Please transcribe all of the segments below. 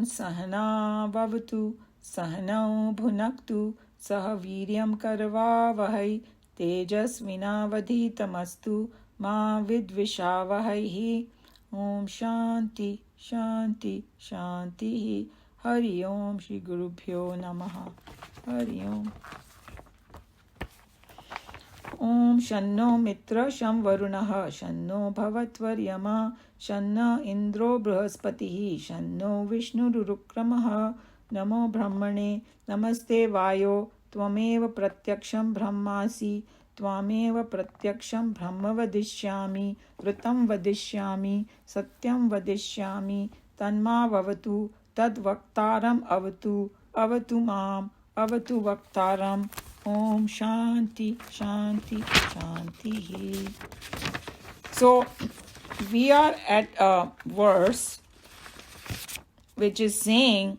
Sahana Bhavatu Sahanau Bhunaktu Saha Viryam Karvavahai Tejasvinavadhitamastu Ma Vidvishavahai. Om Shanti Shanti Shanti. Hari Om Shri Gurubhyo Namaha. Hari Om. Om Shanno Mitra Sham Varunaha Shanno Bhavatvaryama Shanna Indro Brihaspatihi Shanno Vishnu Rukramaha. Namo Brahmane Namaste Vayo Tvameva Pratyaksham Brahmasi Tvameva Pratyaksham Brahma Vadishyami Vritam Vadishyami Satyam Vadishyami Tanma Vavatu Tad Vaktaram Avatu Avatu Mam Avatu Vaktaram. Om Shanti Shanti Shanti. So we are at a verse which is saying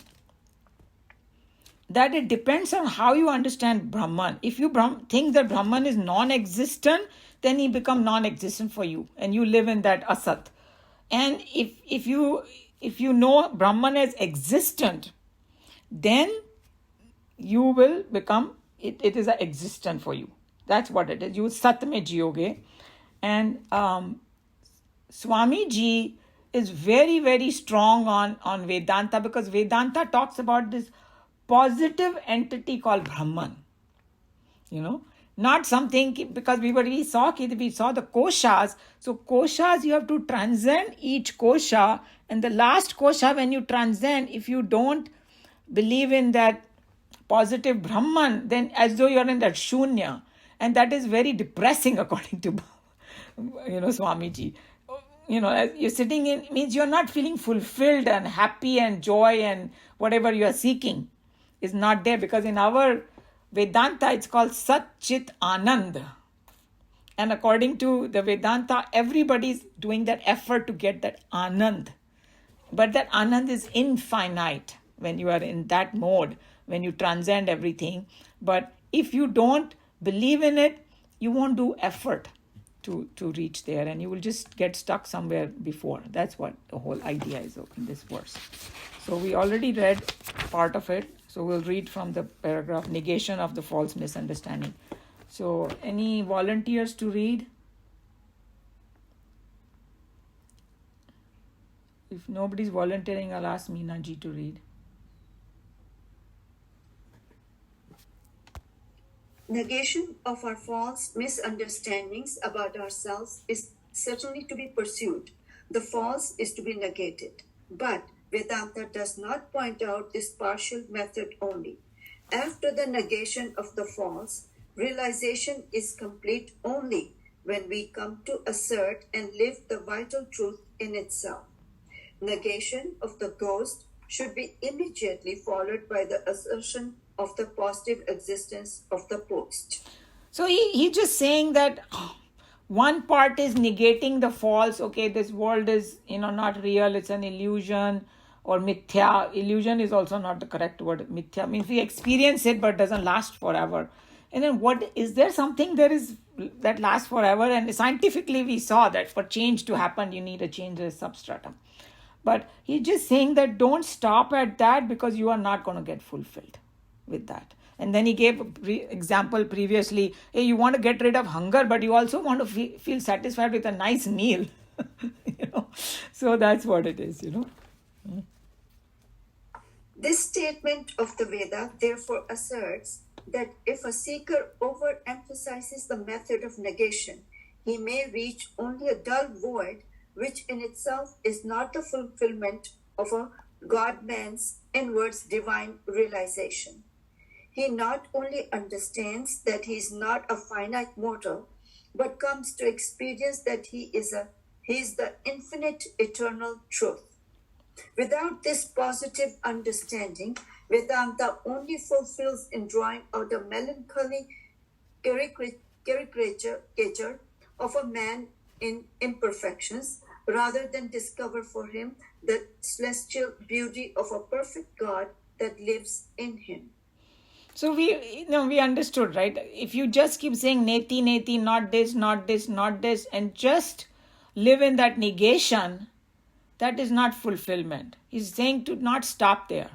that it depends on how you understand Brahman. If you think that Brahman is non-existent, then he becomes non-existent for you and you live in that asat. And if you know Brahman as existent, then you will become, it is a existent for you. That's what it is. You sat mein jiyoge. And Swamiji is very, very strong on Vedanta, because Vedanta talks about this positive entity called Brahman. Not something, because we saw the koshas. So koshas, you have to transcend each kosha. And the last kosha, when you transcend, if you don't believe in that positive Brahman, then as though you're in that shunya. And that is very depressing according to Swamiji. You're sitting in, means you're not feeling fulfilled and happy and joy and whatever you are seeking is not there, because in our Vedanta it's called Sat Chit Anand. And according to the Vedanta, everybody's doing that effort to get that Anand. But that Anand is infinite when you are in that mode, when you transcend everything. But if you don't believe in it, you won't do effort to reach there, and you will just get stuck somewhere before. That's what the whole idea is in this verse. So we already read part of it. So we'll read from the paragraph, negation of the false misunderstanding. So any volunteers to read? If nobody's volunteering, I'll ask Meena ji to read. Negation of our false misunderstandings about ourselves is certainly to be pursued. The false is to be negated. But Vedanta does not point out this partial method only. After the negation of the false, realization is complete only when we come to assert and live the vital truth in itself. Negation of the ghost should be immediately followed by the assertion of the positive existence of the post. So he's just saying that one part is negating the false. Okay, this world is not real, it's an illusion, or mithya. Illusion is also not the correct word. Mithya means we experience it but doesn't last forever. And then what is there something that lasts forever? And scientifically we saw that for change to happen you need a change in substratum. But he's just saying that don't stop at that, because you are not going to get fulfilled with that. And then he gave an example previously. Hey, you want to get rid of hunger, but you also want to feel satisfied with a nice meal. So that's what it is, This statement of the Veda therefore asserts that if a seeker overemphasizes the method of negation, he may reach only a dull void, which in itself is not the fulfillment of a God-man's inwards divine realization. He not only understands that he is not a finite mortal, but comes to experience that he is the infinite eternal truth. Without this positive understanding, Vedanta only fulfills in drawing out a melancholy caricature of a man in imperfections, rather than discover for him the celestial beauty of a perfect God that lives in him. So we understood, right? If you just keep saying neti, neti, not this, not this, not this, and just live in that negation, that is not fulfillment. He's saying to not stop there,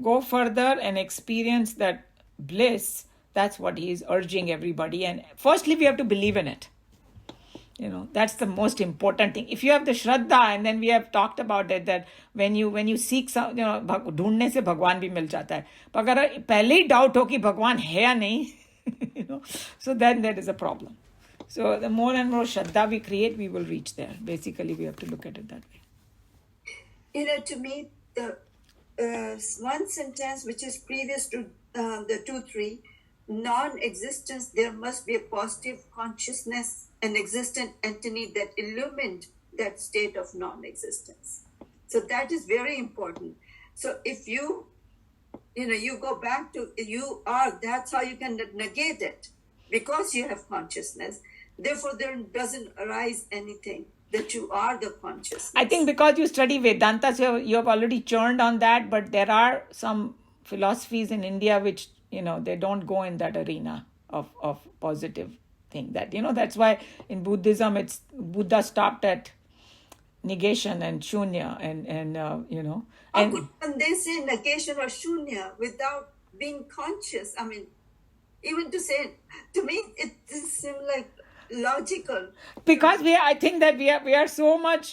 go further and experience that bliss. That's what he is urging everybody. And firstly, we have to believe in it. That's the most important thing. If you have the shraddha, and then we have talked about it, that when you seek some, ढूंढने से भगवान भी मिल जाता है. पर अगर पहले ही doubt हो कि भगवान है या नहीं, so then there is a problem. So the more and more shraddha we create, we will reach there. Basically, we have to look at it that way. To me, the one sentence which is previous to the 2-3, non-existence, there must be a positive consciousness, an existent entity that illumined that state of non-existence. So that is very important. So if you go back to that's how you can negate it, because you have consciousness. Therefore, there doesn't arise anything, that you are the consciousness. I think because you study Vedanta, so you have already churned on that, but there are some philosophies in India which, they don't go in that arena of positive thing. That, that's why in Buddhism, Buddha stopped at negation and shunya and How could they say negation or shunya without being conscious? I mean, even to say, to me, it seems like logical. Because I think that we are so much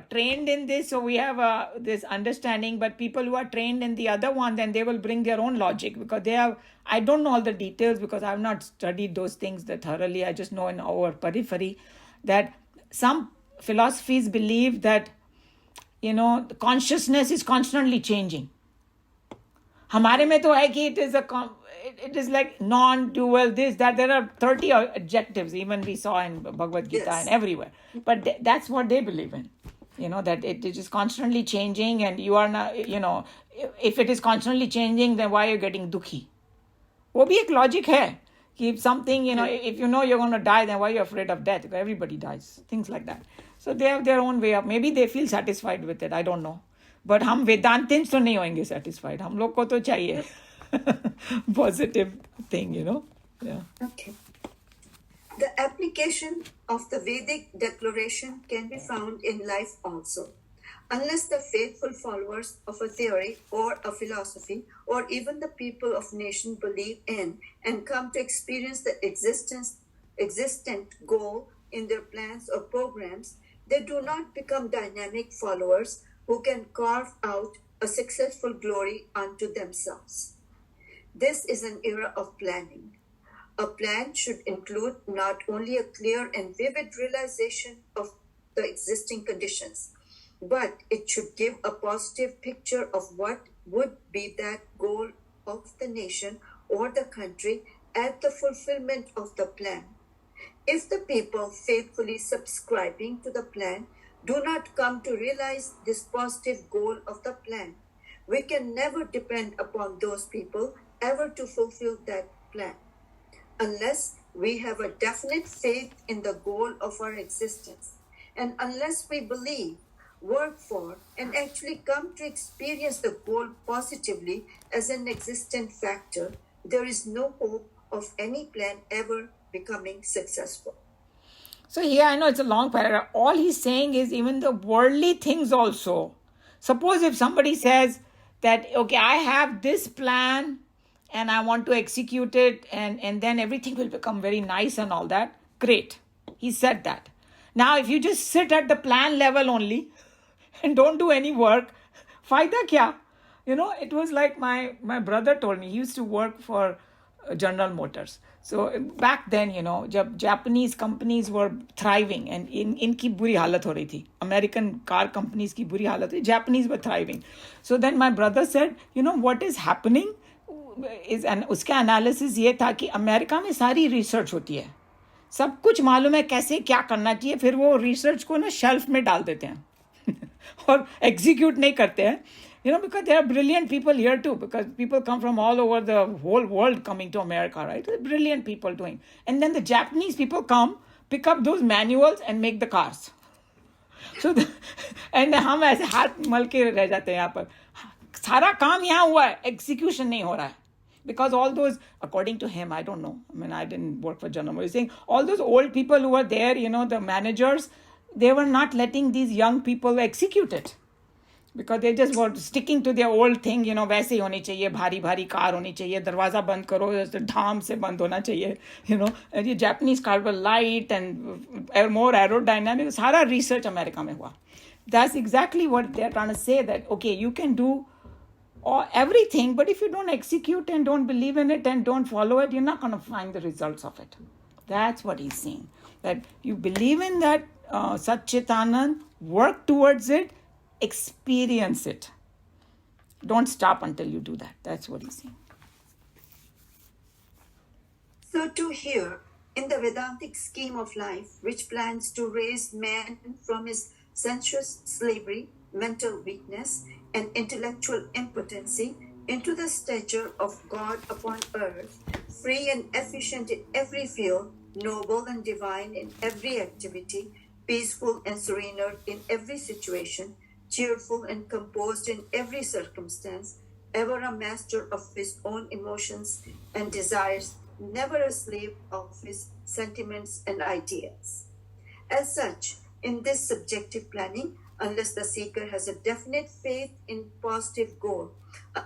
trained in this, so we have this understanding. But people who are trained in the other one, then they will bring their own logic, because they have. I don't know all the details because I have not studied those things that thoroughly. I just know in our periphery that some philosophies believe that consciousness is constantly changing. हमारे में तो है कि it is like non-dual, this, that. There are 30 adjectives, even we saw in Bhagavad Gita and everywhere. But that's what they believe in. That it is constantly changing, and you are not, if it is constantly changing, then why are you getting dukhi? वो भी एक logic है. If something, if you're going to die, then why are you afraid of death? Because everybody dies. Things like that. So they have their own way of, maybe they feel satisfied with it. I don't know. But हम वेदांतिन्स तो नहीं होंगे satisfied. हम लोग को तो चाहिए positive thing, Yeah. Okay. The application of the Vedic declaration can be found in life also. Unless the faithful followers of a theory or a philosophy, or even the people of nation believe in and come to experience the existent goal in their plans or programs, they do not become dynamic followers who can carve out a successful glory unto themselves. This is an era of planning. A plan should include not only a clear and vivid realization of the existing conditions, but it should give a positive picture of what would be that goal of the nation or the country at the fulfillment of the plan. If the people faithfully subscribing to the plan do not come to realize this positive goal of the plan, we can never depend upon those people ever to fulfill that plan, unless we have a definite faith in the goal of our existence, and unless we believe, work for, and actually come to experience the goal positively as an existent factor, there is no hope of any plan ever becoming successful. So here, I know it's a long paragraph. All he's saying is even the worldly things also. Suppose if somebody says that, okay, I have this plan and I want to execute it, and then everything will become very nice and all that. Great. He said that. Now, if you just sit at the plan level only and don't do any work, fayda kya? It was like my brother told me. He used to work for General Motors. So back then, जब Japanese companies were thriving and इनकी बुरी हालत हो रही थी. American car companies की बुरी हालत थी. Japanese were thriving. So then my brother said, what is happening is, and उसका analysis ये था कि अमेरिका में सारी research होती है. सब कुछ मालूम है कैसे क्या करना चाहिए. फिर वो research को ना shelf में डाल देते हैं और execute नहीं करते हैं. Because there are brilliant people here too, because people come from all over the whole world coming to America, right? There are brilliant people doing. And then the Japanese people come, pick up those manuals and make the cars. So, and हम ऐसे हाथ मल के रह जाते हैं यहाँ पर. सारा काम यहाँ हुआ है, execution नहीं हो रहा है. Because all those, according to him, I don't know. I mean, I didn't work for General Motors. He's saying all those old people who were there, the managers, they were not letting these young people execute it. Because they just were sticking to their old thing, वैसे ही होनी चाहिए, भारी भारी car होनी चाहिए, दरवाज़ा बंद करो, ढाम से बंद होना चाहिए, ये Japanese car were light and more aerodynamic, सारा research अमेरिका में हुआ. That's exactly what they're trying to say, that, okay, you can do everything, but if you don't execute and don't believe in it and don't follow it, you're not going to find the results of it. That's what he's saying, that you believe in that Sat Chit Anand, work towards it, experience it. Don't stop until you do that. That's what he's saying. So too here, in the Vedantic scheme of life, which plans to raise man from his sensuous slavery, mental weakness, and intellectual impotency into the stature of God upon earth, free and efficient in every field, noble and divine in every activity, peaceful and serener in every situation, cheerful and composed in every circumstance, ever a master of his own emotions and desires, never a slave of his sentiments and ideas. As such, in this subjective planning, unless the seeker has a definite faith in positive goal,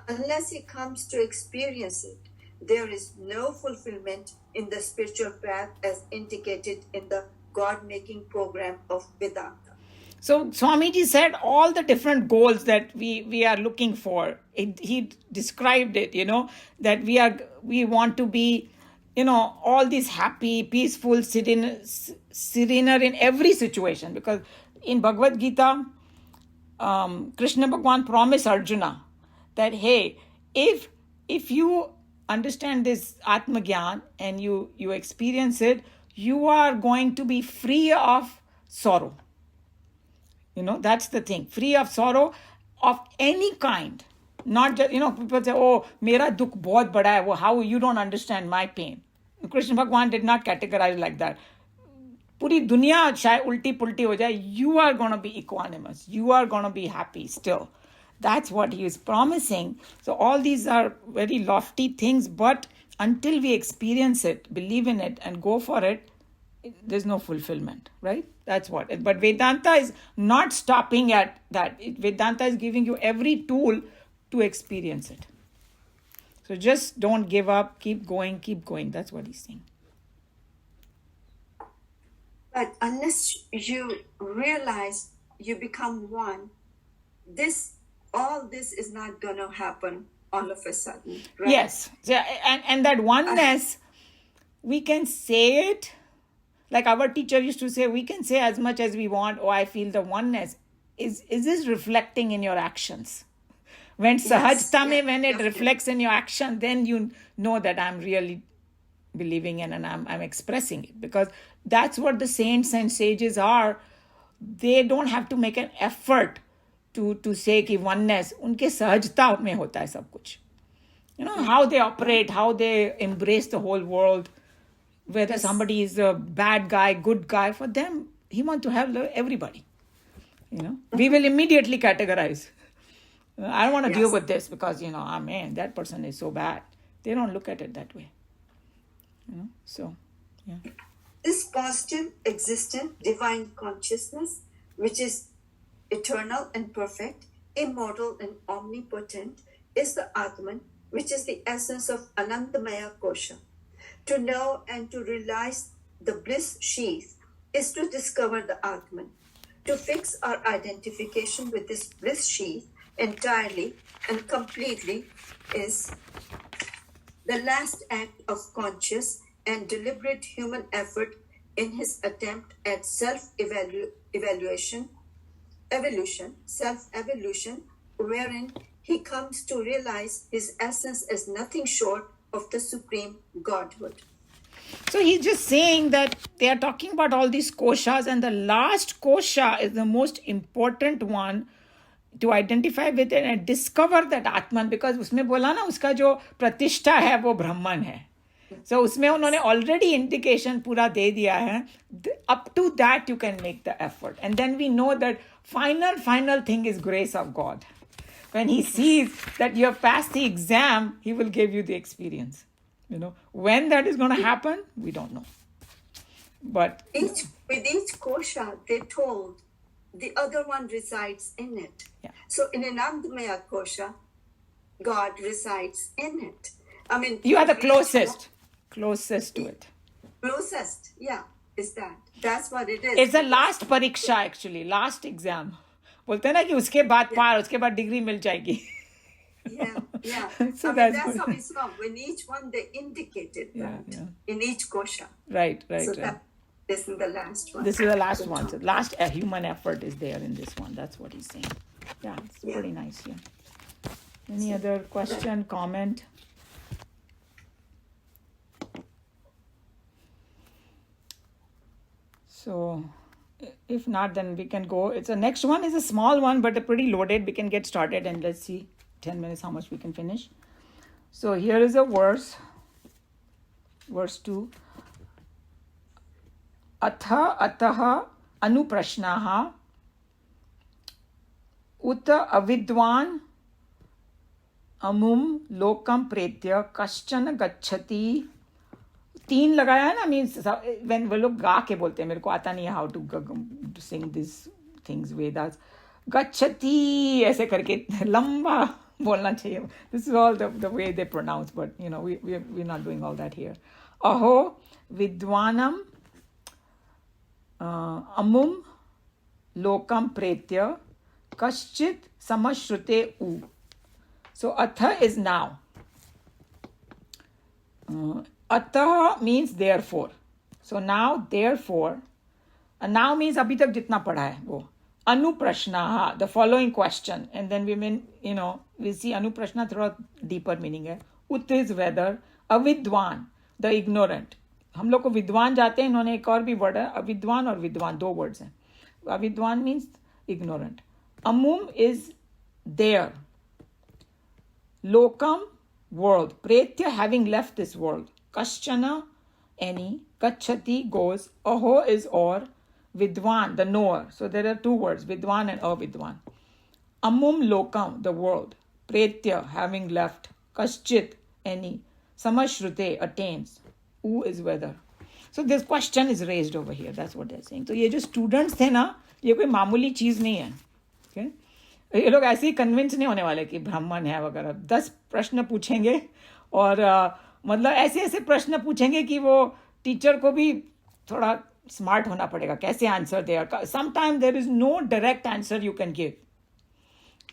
unless he comes to experience it, there is no fulfillment in the spiritual path as indicated in the God-making program of Vedanta. So Swamiji said all the different goals that we are looking for. He described it, that we want to be, all these happy, peaceful, serener in every situation. Because in Bhagavad Gita, Krishna Bhagwan promised Arjuna that, hey, if you understand this Atma Gyan and you experience it, you are going to be free of sorrow. That's the thing. Free of sorrow of any kind. Not just, people say, oh, mera dukh bahut bada hai. Well, how you don't understand my pain. Krishna Bhagwan did not categorize like that. Puri dunya chahe ulti pulti ho jaye, you are going to be equanimous. You are going to be happy still. That's what he is promising. So all these are very lofty things, but until we experience it, believe in it, and go for it, there's no fulfillment, right? That's what. But Vedanta is not stopping at that. Vedanta is giving you every tool to experience it. So just don't give up. Keep going. That's what he's saying. But unless you realize you become one, all this is not going to happen all of a sudden, right? Yes. And that oneness, we can say it. Like our teacher used to say, we can say as much as we want, oh, I feel the oneness. Is this reflecting in your actions? When Sahajta when it reflects in your action, then you know that I'm really believing in and I'm expressing it. Because that's what the saints and sages are. They don't have to make an effort to say कि oneness, उनके सहजता में होता है सब कुछ. How they operate, how they embrace the whole world. Whether somebody is a bad guy, good guy, for them, he wants to have everybody. We will immediately categorize. I don't want to deal with this because, man, that person is so bad. They don't look at it that way. So, yeah. This positive, existent, divine consciousness, which is eternal and perfect, immortal and omnipotent, is the Atman, which is the essence of Anandamaya Kosha. To know and to realize the bliss sheath is to discover the Atman. To fix our identification with this bliss sheath entirely and completely is the last act of conscious and deliberate human effort in his attempt at self-evolution, wherein he comes to realize his essence as nothing short of the supreme Godhood. So he's just saying that they are talking about all these koshas, and the last kosha is the most important one to identify with it and discover that Atman, because उसमें बोला ना उसका जो प्रतिष्ठा है वो ब्रह्मन है. So उसमें उन्होंने already indication पूरा दे दिया है. Up to that you can make the effort, and then we know that final thing is grace of God. When he sees that you have passed the exam, he will give you the experience. When that is going to happen, we don't know. But each with each kosha, they told the other one resides in it. Yeah. So in Anandamaya kosha, God resides in it. I mean, You are the closest to it. Closest, yeah, is that. That's what it is. It's the last pariksha actually, last exam. बोलते हैं ना कि उसके बाद पार, उसके बाद degree मिल जाएगी. Yeah. So I mean, that's that's good. how we saw. When each one, they indicated that in each kosha. Right. So that this is the last one. This is the last one. So last human effort is there in this one. That's what he's saying. Yeah, it's pretty nice here. Any other question, comment? So if not, then we can go. It's the next one is a small one, but a pretty loaded. We can get started and let's see 10 minutes how much we can finish. So here is a verse. Verse 2. अतः अनुप्रश्नाः उत अविद्वान् अमुम लोकम प्रेत्य कश्चन गच्छति. 3 लगाया है ना. Means when वो लोग गा के बोलते हैं, मेरे को आता नहीं है how to sing these things Vedas. गच्छति ऐसे करके लंबा बोलना चाहिए. This is all the way they pronounce, but we're not doing all that here. अहो विद्वानम अमुम लोकम प्रेत्य कश्चित समश्रुते उ. So atha is now. Atah means therefore. So now therefore. And now means abhi tak jitna padha hai wo. Anuprashnaha, the following question. And then we see anuprashna through deeper meaning hai. Ut is whether. Avidwan, the ignorant. हम लोग को विद्वान जाते हैं, इन्होंने एक और भी वर्ड है अविद्वान और विद्वान, 2 वर्ड्स हैं. अविद्वान मीन्स इग्नोरेंट. अमुम इज देयर. लोकम world. Pretya having left this world. Kaschana any. Gachati goes. Aho is or. Vidwan the knower. So there are 2 words, Vidwan and Avidwan. Amum lokam the world. Pretya having left. Kaschit any. Samashrute attains. U is whether. So this question is raised over here. That's what they're saying. So ये जो students थे ना, ये कोई मामूली चीज नहीं है. Okay? ये लोग ऐसे ही कन्विंस नहीं होने वाले कि ब्राह्मण है वगैरह. 10 प्रश्न पूछेंगे और मतलब ऐसे ऐसे प्रश्न पूछेंगे कि वो टीचर को भी थोड़ा स्मार्ट होना पड़ेगा कैसे आंसर दे. Sometime there is no direct answer you can give.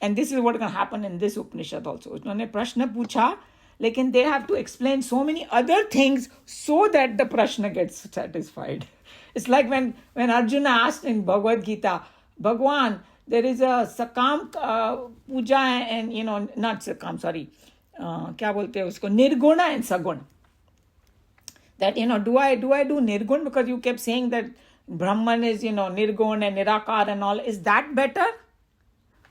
And this is what can happen in this Upanishad also. उन्होंने प्रश्न पूछा लेकिन they have to explain so many other things so that the prashna gets satisfied. It's like when Arjuna asked in Bhagavad Gita, Bhagwan, there is a sakam puja and not sakam, sorry, kya bolte hai usko, nirguna and sagun. That do I do nirgun because you kept saying that Brahman is nirgun and nirakar and all. Is that better?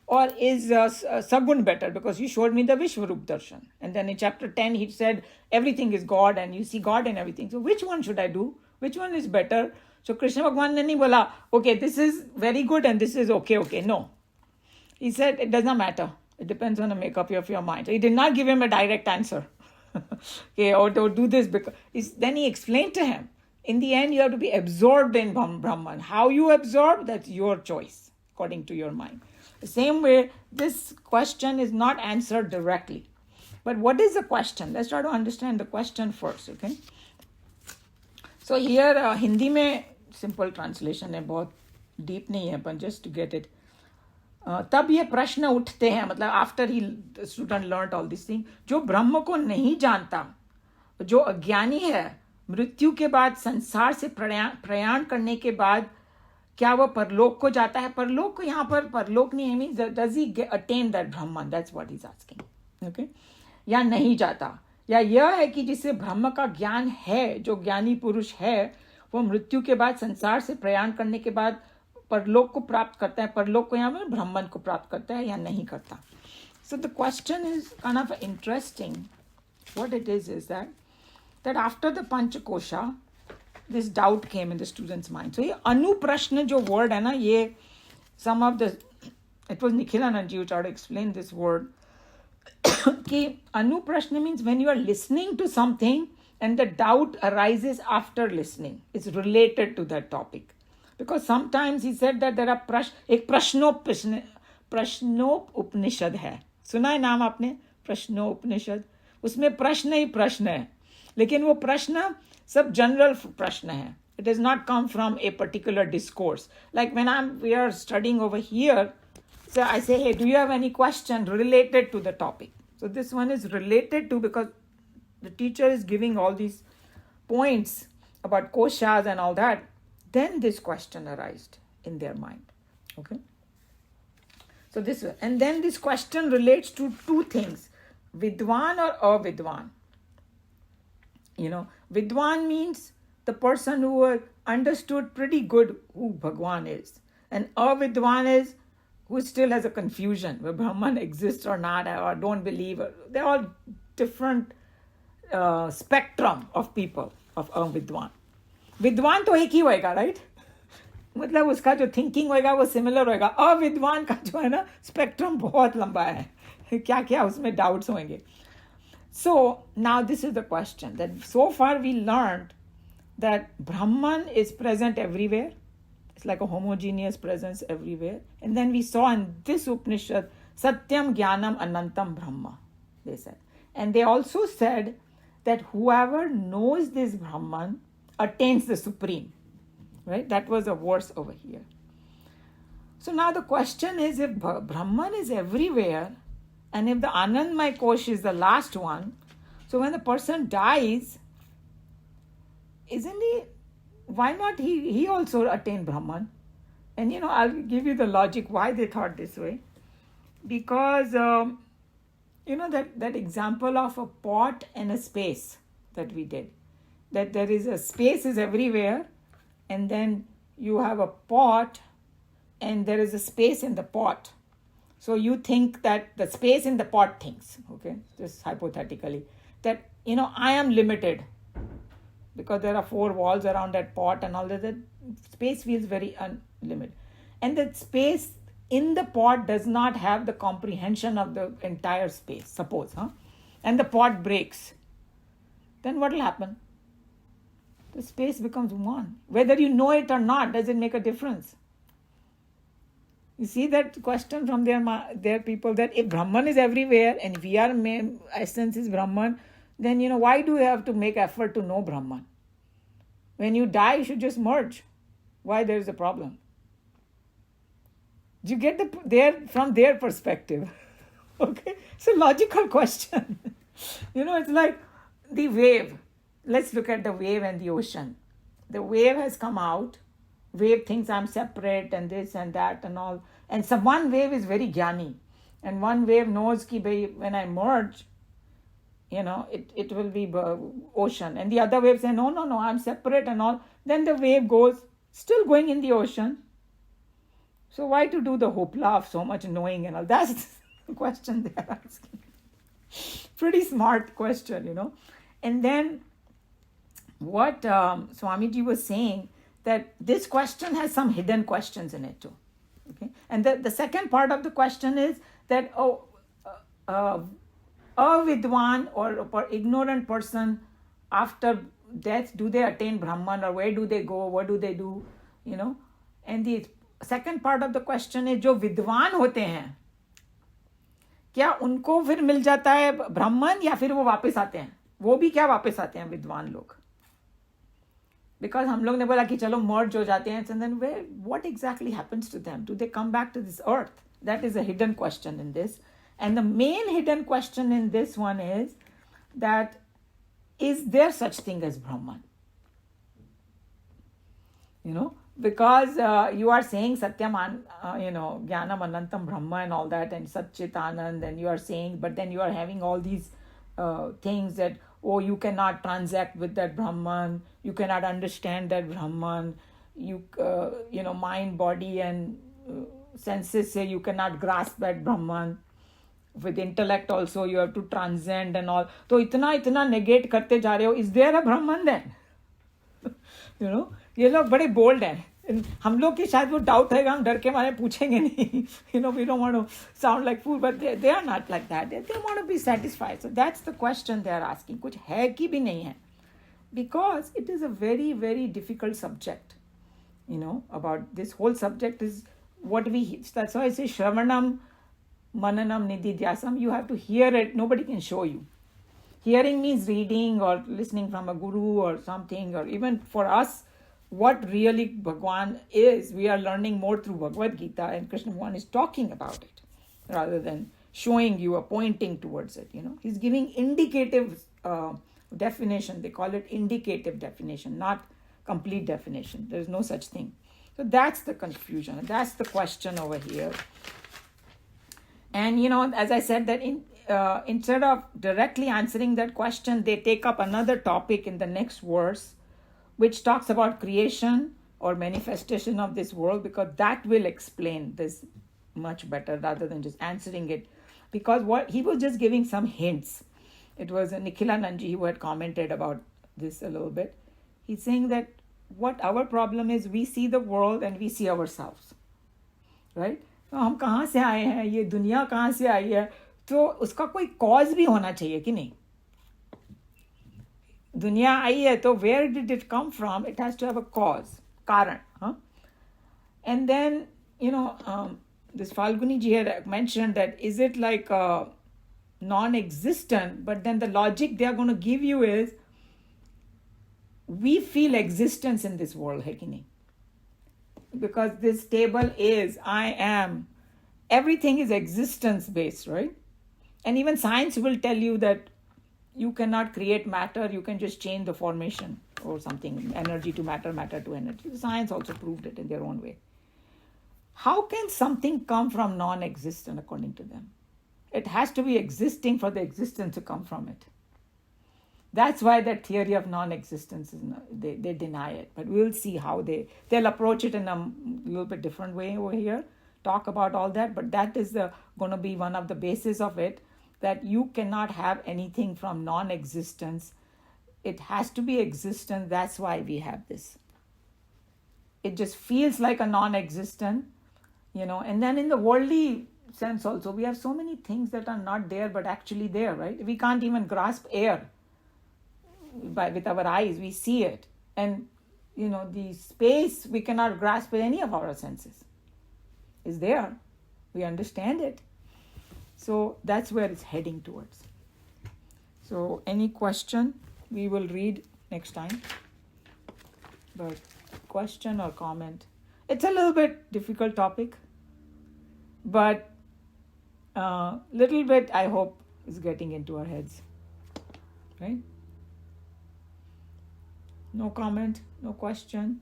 Or is Sagun better? Because you showed me the Vishwarup Darshan. And then in chapter 10, he said, everything is God and you see God in everything. So which one should I do? Which one is better? So Krishna Bhagwan ne nahi bola, okay, this is very good and this is okay. No. He said, it does not matter. It depends on the makeup of your mind. So he did not give him a direct answer. Okay, or do this because... Then he explained to him, in the end, you have to be absorbed in Brahman. How you absorb, that's your choice, according to your mind. The same way, this question is not answered directly. But what is the question? Let's try to understand the question first, okay? So here, Hindi में simple translation है, बहुत deep नहीं है, but just to get it. तब ये प्रश्न उठते हैं, मतलब after the student learned all these things, जो ब्रह्म को नहीं जानता, जो अज्ञानी है, मृत्यु के बाद संसार से प्रयाण करने के बाद क्या वो परलोक को जाता है? परलोक को यहाँ पर परलोक नहीं है, means does he attain that Brahman? That's what he's asking. Okay? या नहीं जाता, या यह है कि जिसे ब्रह्म का ज्ञान है, जो ज्ञानी पुरुष है, वो मृत्यु के बाद संसार से प्रयाण करने के बाद परलोक को प्राप्त करता है. परलोक को यहाँ पर ब्रह्मन को प्राप्त करता है या नहीं करता. So the question is kind of interesting. What it is that after the Panchakosha, this doubt came in the student's mind. So ये anuprashna जो word है ना, ये some of the, it was Nikhilanand ji who tried to explain this word. कि anuprashna means when you are listening to something and the doubt arises after listening. It's related to that topic. Because sometimes he said that there are एक प्रश्नोपनिषद है, सुना है नाम आपने? प्रश्नोपनिषद. उसमें प्रश्न ही प्रश्न है, लेकिन वो प्रश्न सब जनरल प्रश्न है. It does not come from a particular discourse. Like when we are studying over here, so I say, hey, do you have any question related to the topic? So this one is related to, because the teacher is giving all these points about koshas and all that. Then this question arised in their mind. Okay. So this, and then this question relates to two things: vidwan or avidwan. Vidwan means the person who understood pretty good who Bhagwan is. And avidwan is who still has a confusion whether Brahman exists or not, or don't believe. They're all different spectrum of people of avidwan. विद्वान तो एक ही होएगा, right? मतलब उसका जो thinking होएगा वो similar होएगा. अविद्वान का जो है ना, स्पेक्ट्रम बहुत लंबा है, क्या क्या उसमें डाउट्स होंगे. So now this is the question, that so far we learned that Brahman is present everywhere. It's like a homogeneous presence everywhere. And then we saw in this Upanishad, Satyam Jnanam Anantam Brahma, they said. And they also said that whoever knows this Brahman attains the supreme. Right? That was a verse over here. So now the question is, if Brahman is everywhere, and if the Anandamaya Kosh is the last one, so when the person dies, isn't he, why not he also attain Brahman? And I'll give you the logic why they thought this way. Because, that example of a pot and a space that we did. That there is a space is everywhere, and then you have a pot, and there is a space in the pot. So you think that the space in the pot thinks, okay, just hypothetically, that, I am limited because there are 4 walls around that pot and all that. The space feels very unlimited. And the space in the pot does not have the comprehension of the entire space, suppose, and the pot breaks. Then what will happen? The space becomes one. Whether you know it or not, does it make a difference? You see that question from their people, that if Brahman is everywhere and we are essence is Brahman, then why do you have to make effort to know Brahman? When you die, you should just merge. Why there is a problem? You get from their perspective. Okay, it's a logical question. It's like the wave. Let's look at the wave and the ocean. The wave has come out. Wave thinks I'm separate and this and that and all. And one wave is very jnani. And one wave knows that when I merge, it will be ocean. And the other wave says, no, I'm separate and all. Then the wave goes, still going in the ocean. So why to do the hoopla of so much knowing and all? That's the question they are asking. Pretty smart question, And then what Swamiji was saying, that this question has some hidden questions in it too. Okay, and the second part of the question is that a vidwan or ignorant person after death, do they attain Brahman, or where do they go? What do they do? And the second part of the question is, जो विद्वान होते हैं, क्या उनको फिर मिल जाता है ब्राह्मण, या फिर वो वापस आते हैं? वो भी क्या वापस आते हैं विद्वान लोग? Because हम लोग ने बोला कि चलो merge हो जाते हैं, and then what exactly happens to them? Do they come back to this earth? That is a hidden question in this. And the main hidden question in this one is that, is there such thing as Brahman? Because you are saying Satyam, Jnanam Anantam Brahma and all that, and Satchit Anand, and you are saying, but then you are having all these things that, you cannot transact with that Brahman, you cannot understand that Brahman, mind, body and senses say you cannot grasp that Brahman. With intellect also you have to transcend and all. So itna negate karte ja rahe ho. Is there a Brahman then? ये लोग बड़े bold हैं. हम लोग की शायद वो doubt है, हम डर के मारे पूछेंगे नहीं. We don't want to sound like fool, but they are not like that. They want to be satisfied. So that's the question they are asking. कुछ है कि भी नहीं है. Because it is a very, very difficult subject. about this whole subject is what that's why I say Shravanam, Mananam, Nididhyasam. You have to hear it. Nobody can show you. Hearing means reading or listening from a guru or something, or even for us, what really Bhagwan is, we are learning more through Bhagavad Gita, and Krishna Bhagwan is talking about it rather than showing you or pointing towards it. He's giving indicative definition. They call it indicative definition, not complete definition. There's no such thing. So that's the confusion. That's the question over here. And as I said, that instead of directly answering that question, they take up another topic in the next verse, which talks about creation or manifestation of this world, because that will explain this much better rather than just answering it. Because what he was just giving some hints. It was Nikhilanandji who had commented about this a little bit. He's saying that what our problem is, we see the world and we see ourselves, right? तो हम कहाँ से आए हैं, ये दुनिया कहाँ से आई है, तो उसका कोई कॉज भी होना चाहिए कि नहीं? दुनिया आई है तो where did it come from? It has to have a cause, कारण, huh? And then this Falguni ji had mentioned that is it like non-existent, but then the logic they are going to give you is we feel existence in this world, hai ki nahi? Because this table is, I am, everything is existence based, right? And even science will tell you that you cannot create matter, you can just change the formation or something, energy to matter, matter to energy. Science also proved it in their own way. How can something come from non-existent according to them? It has to be existing for the existence to come from it. That's why that theory of non-existence is they deny it. But we'll see how they'll approach it in a little bit different way over here. Talk about all that, but that is going to be one of the bases of it, that you cannot have anything from non-existence. It has to be existent. That's why we have this. It just feels like a non-existent, and then in the worldly sense also, we have so many things that are not there but actually there, right? We can't even grasp air with our eyes. We see it, and the space we cannot grasp with any of our senses. Is there. We understand it. So that's where it's heading towards. So any question we will read next time, but question or comment, it's a little bit difficult topic, but little bit I hope is getting into our heads, right? No comment, no question.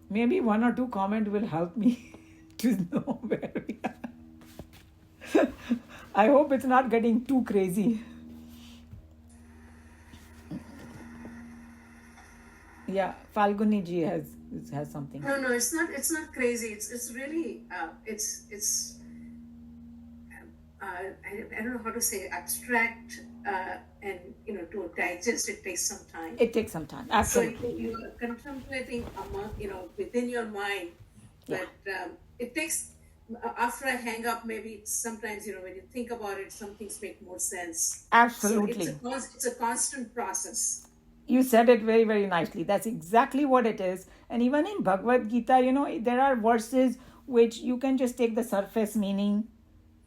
Maybe one or two comment will help me to know where we are. I hope it's not getting too crazy. Yeah, Falguni ji has something. No, it's not. It's not crazy. It's really. It's. I don't know how to say abstract, and to digest it takes some time. It takes some time. Absolutely. So you are contemplating within your mind, but it takes. After I hang up, maybe sometimes when you think about it, some things make more sense. Absolutely. So it's a constant process. You said it very, very nicely. That's exactly what it is. And even in Bhagavad Gita, there are verses which you can just take the surface meaning,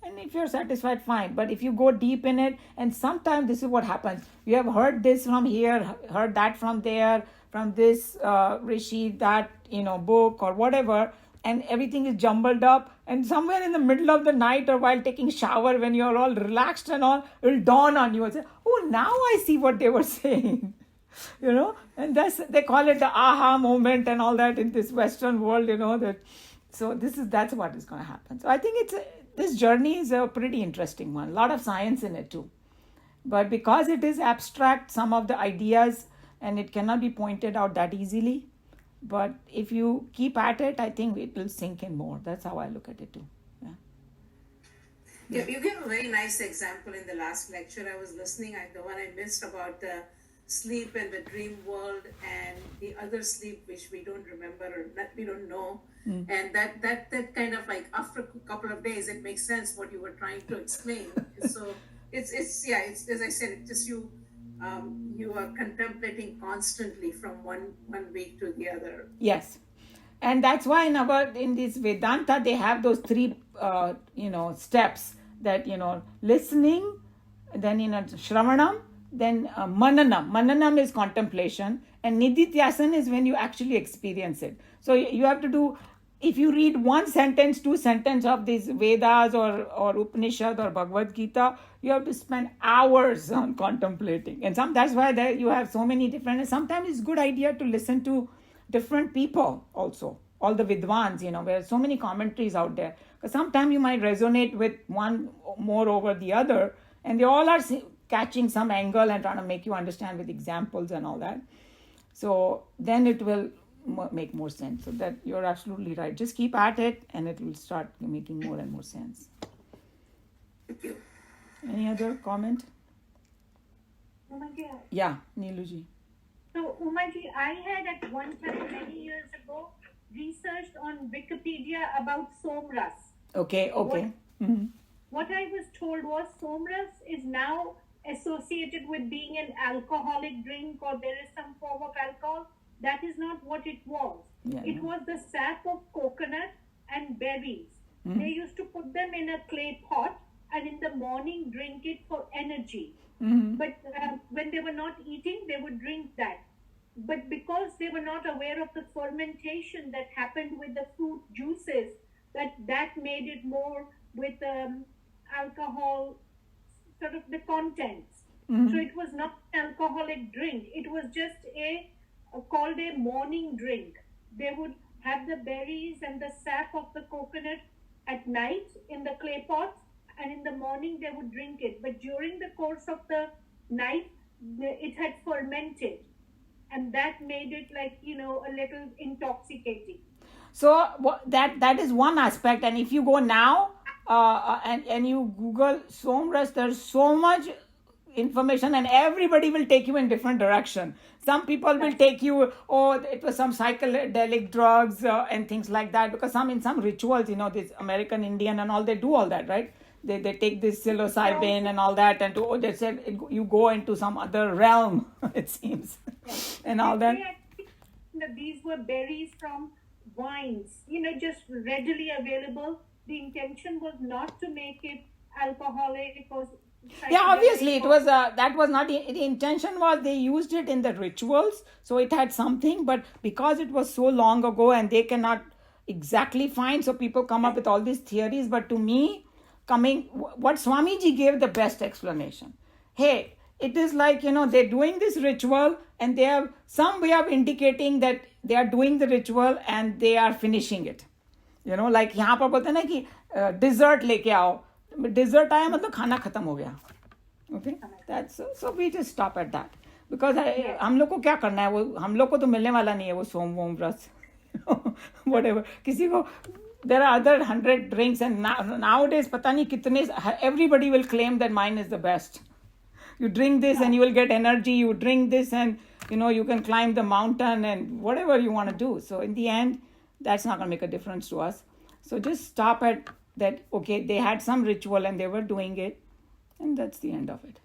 and if you're satisfied, fine. But if you go deep in it, and sometimes this is what happens. You have heard this from here, heard that from there, from this Rishi, that, book or whatever, and everything is jumbled up. And somewhere in the middle of the night or while taking shower, when you're all relaxed and all, it will dawn on you and say, oh, now I see what they were saying. And they call it the aha moment and all that in this Western world, that's what is going to happen. So I think this journey is a pretty interesting one. A lot of science in it too. But because it is abstract, some of the ideas, and it cannot be pointed out that easily. But if you keep at it, I think it will sink in more. That's how I look at it too. Yeah, you gave a very nice example in the last lecture. I was listening, the one I missed about the sleep and the dream world and the other sleep which we don't remember or we don't know, and that kind of like after a couple of days it makes sense what you were trying to explain. So it's as I said, it just you you are contemplating constantly from one week to the other. Yes. And that's why in this Vedanta they have those three steps, that listening, then Shravanam, then Mananam. Mananam is contemplation, and Nididhyasana is when you actually experience it. So you have to do, if you read one sentence, two sentences of these Vedas or Upanishad or Bhagavad Gita, you have to spend hours on contemplating. And that's why you have so many different, and sometimes it's a good idea to listen to different people also, all the Vidwans, there are so many commentaries out there. Because sometimes you might resonate with one more over the other, and they all are catching some angle and trying to make you understand with examples and all that. So then it will make more sense. So that you're absolutely right. Just keep at it, and it will start making more and more sense. Thank you. Any other comment? Umaji, Yeah, Neeluji. so Umaji, I had at one time many years ago researched on Wikipedia about Somras. Okay. Mm-hmm. What I was told was Somras is now associated with being an alcoholic drink, or there is some form of alcohol. That is not what it was. Yeah, It was the sap of coconut and berries. Mm-hmm. They used to put them in a clay pot and in the morning drink it for energy. Mm-hmm. But when they were not eating, they would drink that. But because they were not aware of the fermentation that happened with the fruit juices, that made it more with alcohol, sort of the contents. Mm-hmm. So it was not an alcoholic drink. It was just called a morning drink. They would have the berries and the sap of the coconut at night in the clay pots, and in the morning they would drink it. But during the course of the night, it had fermented, and that made it like, a little intoxicating. So that is one aspect. And if you go now and you Google Somras, there's so much information, and everybody will take you in different direction. Some people will take you, it was some psychedelic drugs and things like that, because in some rituals, this American Indian and all, they do all that, right? They take this psilocybin and all that, and they said you go into some other realm, it seems, and all that. These were berries from wines, just readily available. The intention was not to make it alcoholic or yeah, obviously it was that was not the intention. Was they used it in the rituals, so it had something, but because it was so long ago and they cannot exactly find, so people come up with all these theories. But to me, what Swamiji gave the best explanation. Hey, it is like, they're doing this ritual and they have some way of indicating that they are doing the ritual and they are finishing it. Like यहाँ पर बोलते हैं ना कि dessert लेके आओ, dessert आया मतलब खाना खत्म हो गया. Okay, that's so we just stop at that, because हम लोग को क्या करना है, वो हम लोग को तो मिलने वाला नहीं है वो सोम रस, whatever. किसी को, there are other 100 drinks, and nowadays पता नहीं कितने, everybody will claim that mine is the best. You drink this and you will get energy. You drink this and you can climb the mountain and whatever you want to do. So in the end, that's not going to make a difference to us. So just stop at that. Okay, they had some ritual and they were doing it, and that's the end of it.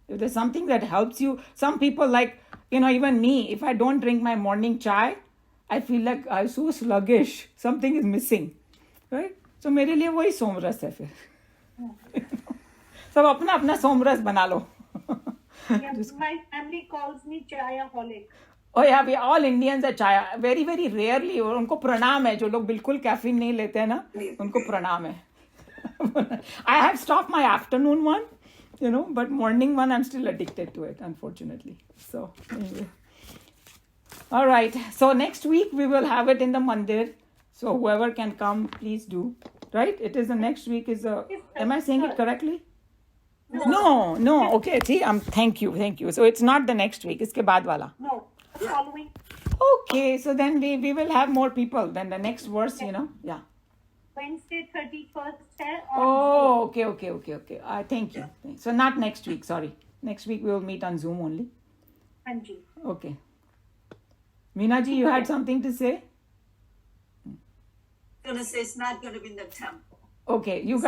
If there's something that helps you, some people like, even me, if I don't drink my morning chai, I feel like I'm so sluggish. Something is missing, right? So मेरे लिए वही सोमरस है फिर. सब अपना अपना सोमरस बना लो. My family calls me chayaholic. Oh yeah, we all Indians are chaya. Very very rarely. और उनको प्रणाम है, जो लोग बिल्कुल कैफीन नहीं लेते हैं ना, उनको प्रणाम है. I have stopped my afternoon one, but morning one I'm still addicted to it, unfortunately. So anyway. All right. So next week we will have it in the mandir. So whoever can come, please do. Right? It is the next week is am I saying it correctly? No. Okay. See, thank you. So it's not the next week. Iske baad wala. No, the following. Okay. So then we will have more people. Then the next verse, yeah. Wednesday 31st है. Oh, okay. Thank you. So not next week. Sorry. Next week we will meet on Zoom only. Anji. Okay. Meena ji, you had something to say? I'm going to say it's not going to be in the temple. Okay, you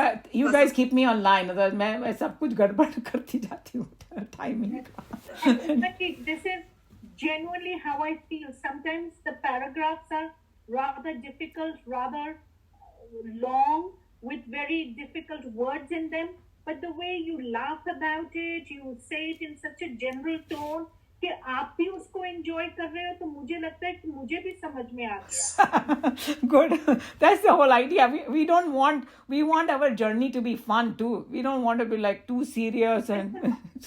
guys keep me online. मैं सब कुछ गड़बड़ करती जाती हूँ timing. But this is genuinely how I feel. Sometimes the paragraphs are rather difficult, rather long, with very difficult words in them. But the way you laugh about it, you say it in such a general tone कि आप भी उसको enjoy कर रहे हो, तो मुझे लगता है कि मुझे भी समझ में आ गया. Good. That's the whole idea. We don't want, we want our journey to be fun too. We don't want to be like too serious and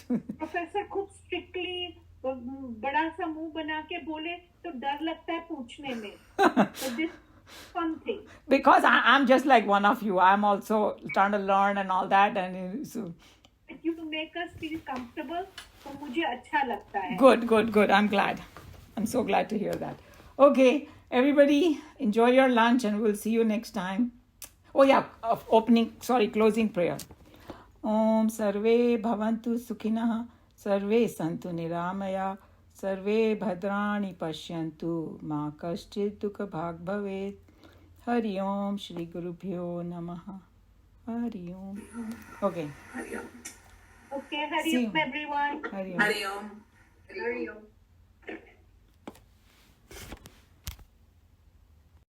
professor खूब स्ट्रिक्टली बड़ा सा मुंह बना के बोले तो डर लगता है पूछने में. So this fun thing. because I'm just like one of you. I'm also trying to learn and all that, and so But you make us feel comfortable, तो मुझे अच्छा लगता है. good. I'm glad. I'm so glad to hear that. Okay, everybody, enjoy your lunch, and we'll see you next time. Oh yeah, closing prayer. Om Sarve Bhavantu Sukhinah, Sarve Santu Niramaya, Sarve Bhadrani Pashyantu, Ma Kaschit Dukha Bhag Bhavet. Hari Om Shri Guru Bhyo Namaha. Hari Om. Okay. Hari Om. Okay, See Hari you. Om, everyone. Hari Om. Hari Om. Hari Om.